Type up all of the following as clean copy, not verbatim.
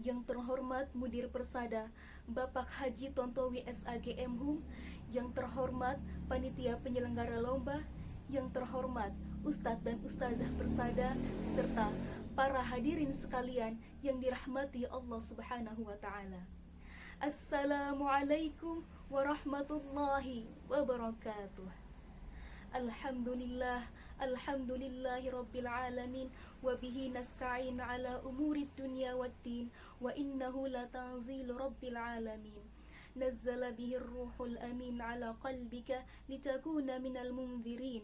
Yang terhormat Mudir Persada Bapak Haji Tontowi SAGM Hum, yang terhormat Panitia Penyelenggara Lomba, yang terhormat Ustadz dan Ustazah Persada, serta para hadirin sekalian yang dirahmati Allah Subhanahu wa Ta'ala. Assalamualaikum warahmatullahi wabarakatuh. Alhamdulillah, alhamdulillahi rabbil alamin, wa bihi nasta'in ala umuri dunya waddin, wa innahu latanzilu rabbil alamin. Nazzala bihi ruhul amin ala qalbika litakuna minal munzirin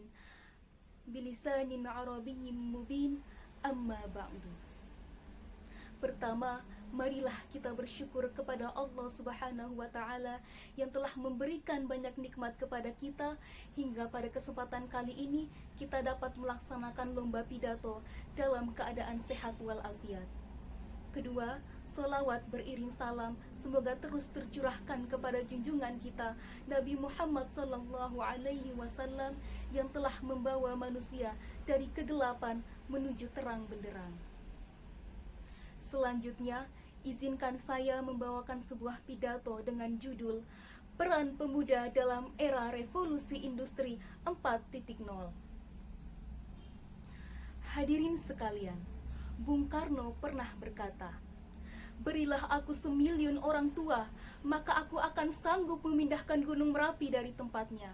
bilisanin arabiyyin mubin. Amma ba'du. Pertama, marilah kita bersyukur kepada Allah Subhanahu wa Ta'ala yang telah memberikan banyak nikmat kepada kita hingga pada kesempatan kali ini kita dapat melaksanakan lomba pidato dalam keadaan sehat walafiat. Kedua, salawat beriring salam semoga terus tercurahkan kepada junjungan kita Nabi Muhammad sallallahu alaihi wasallam yang telah membawa manusia dari kegelapan menuju terang benderang. Selanjutnya, izinkan saya membawakan sebuah pidato dengan judul Peran Pemuda dalam Era Revolusi Industri 4.0. Hadirin sekalian, Bung Karno pernah berkata, "Berilah aku 1.000.000 orang tua, maka aku akan sanggup memindahkan Gunung Merapi dari tempatnya.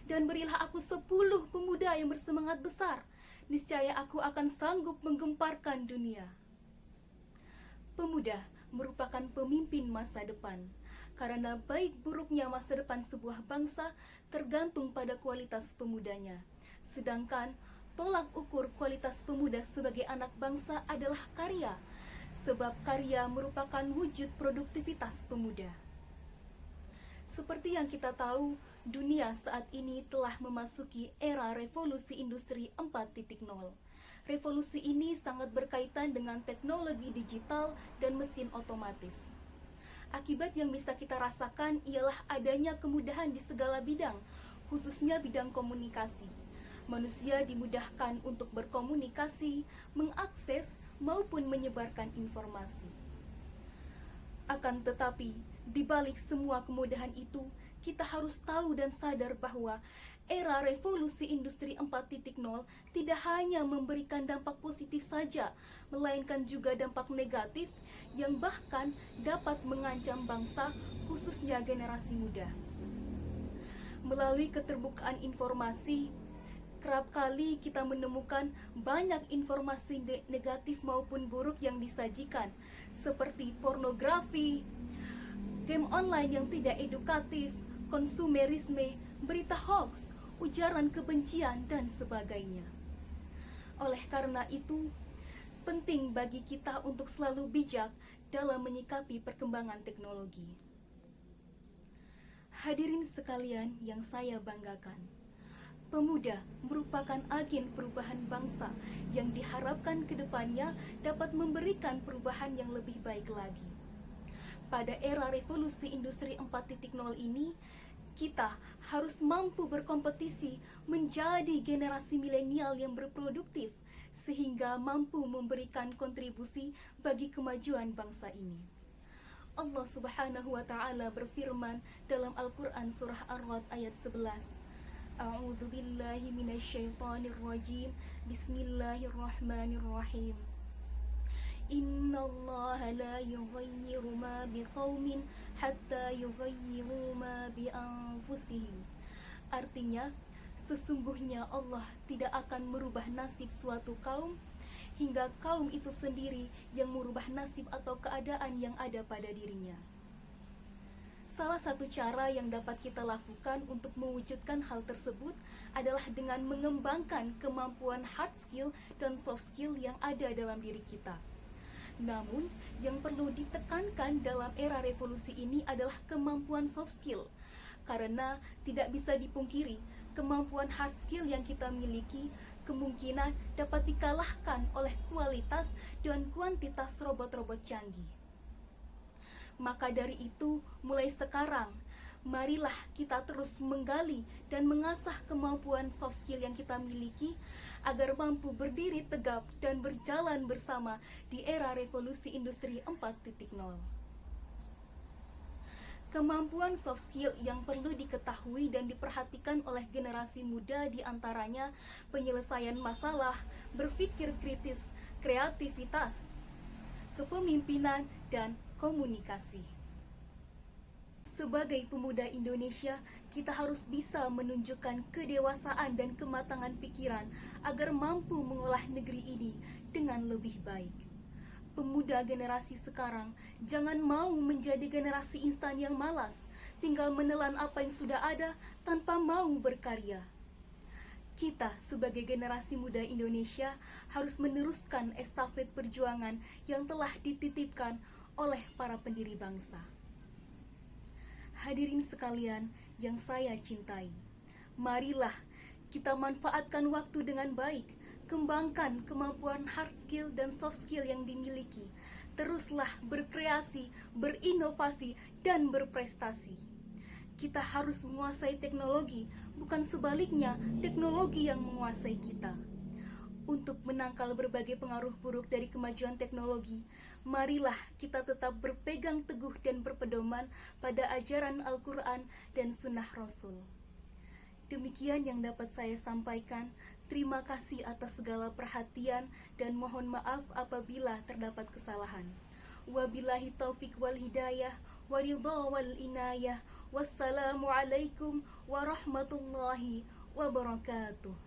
Dan berilah aku 10 pemuda yang bersemangat besar, niscaya aku akan sanggup menggemparkan dunia." Pemuda merupakan pemimpin masa depan, karena baik buruknya masa depan sebuah bangsa tergantung pada kualitas pemudanya. Sedangkan tolak ukur kualitas pemuda sebagai anak bangsa adalah karya, sebab karya merupakan wujud produktivitas pemuda. Seperti yang kita tahu, dunia saat ini telah memasuki era revolusi industri 4.0. Revolusi ini sangat berkaitan dengan teknologi digital dan mesin otomatis. Akibat yang bisa kita rasakan ialah adanya kemudahan di segala bidang, khususnya bidang komunikasi. Manusia dimudahkan untuk berkomunikasi, mengakses, maupun menyebarkan informasi. Akan tetapi, di balik semua kemudahan itu, kita harus tahu dan sadar bahwa era revolusi industri 4.0 tidak hanya memberikan dampak positif saja, melainkan juga dampak negatif yang bahkan dapat mengancam bangsa, khususnya generasi muda. Melalui keterbukaan informasi, kerap kali kita menemukan banyak informasi negatif maupun buruk yang disajikan, seperti pornografi, game online yang tidak edukatif, konsumerisme, berita hoax, ujaran kebencian, dan sebagainya. Oleh karena itu, penting bagi kita untuk selalu bijak dalam menyikapi perkembangan teknologi. Hadirin sekalian yang saya banggakan, pemuda merupakan agen perubahan bangsa yang diharapkan ke depannya dapat memberikan perubahan yang lebih baik lagi. Pada era revolusi industri 4.0 ini, kita harus mampu berkompetisi menjadi generasi milenial yang berproduktif, sehingga mampu memberikan kontribusi bagi kemajuan bangsa ini. Allah Subhanahu wa Ta'ala berfirman dalam Al-Quran surah Ar-Ra'd ayat 11, A'udzu billahi minasyaitonir rajim, Bismillahirrahmanirrahim. Innallaha la yughayyiru ma biqaumin hatta yughayyiru ma bi anfusihim. Artinya, sesungguhnya Allah tidak akan merubah nasib suatu kaum hingga kaum itu sendiri yang merubah nasib atau keadaan yang ada pada dirinya. Salah satu cara yang dapat kita lakukan untuk mewujudkan hal tersebut adalah dengan mengembangkan kemampuan hard skill dan soft skill yang ada dalam diri kita. Namun, yang perlu ditekankan dalam era revolusi ini adalah kemampuan soft skill, karena tidak bisa dipungkiri, kemampuan hard skill yang kita miliki kemungkinan dapat dikalahkan oleh kualitas dan kuantitas robot-robot canggih. Maka dari itu, mulai sekarang, Marilah kita terus menggali dan mengasah kemampuan soft skill yang kita miliki agar mampu berdiri tegap dan berjalan bersama di era revolusi industri 4.0. Kemampuan soft skill yang perlu diketahui dan diperhatikan oleh generasi muda diantaranya penyelesaian masalah, berpikir kritis, kreativitas, kepemimpinan, dan komunikasi. Sebagai pemuda Indonesia, kita harus bisa menunjukkan kedewasaan dan kematangan pikiran agar mampu mengolah negeri ini dengan lebih baik. Pemuda generasi sekarang, jangan mau menjadi generasi instan yang malas, tinggal menelan apa yang sudah ada tanpa mau berkarya. Kita sebagai generasi muda Indonesia harus meneruskan estafet perjuangan yang telah dititipkan oleh para pendiri bangsa. Hadirin sekalian yang saya cintai, marilah kita manfaatkan waktu dengan baik, kembangkan kemampuan hard skill dan soft skill yang dimiliki, teruslah berkreasi, berinovasi, dan berprestasi. Kita harus menguasai teknologi, bukan sebaliknya teknologi yang menguasai kita. Untuk menangkal berbagai pengaruh buruk dari kemajuan teknologi, marilah kita tetap berpegang teguh dan berpedoman pada ajaran Al-Quran dan Sunnah Rasul. Demikian yang dapat saya sampaikan. Terima kasih atas segala perhatian dan mohon maaf apabila terdapat kesalahan. Wabillahi taufik wal hidayah, waridha wal inayah. Wassalamualaikum warahmatullahi wabarakatuh.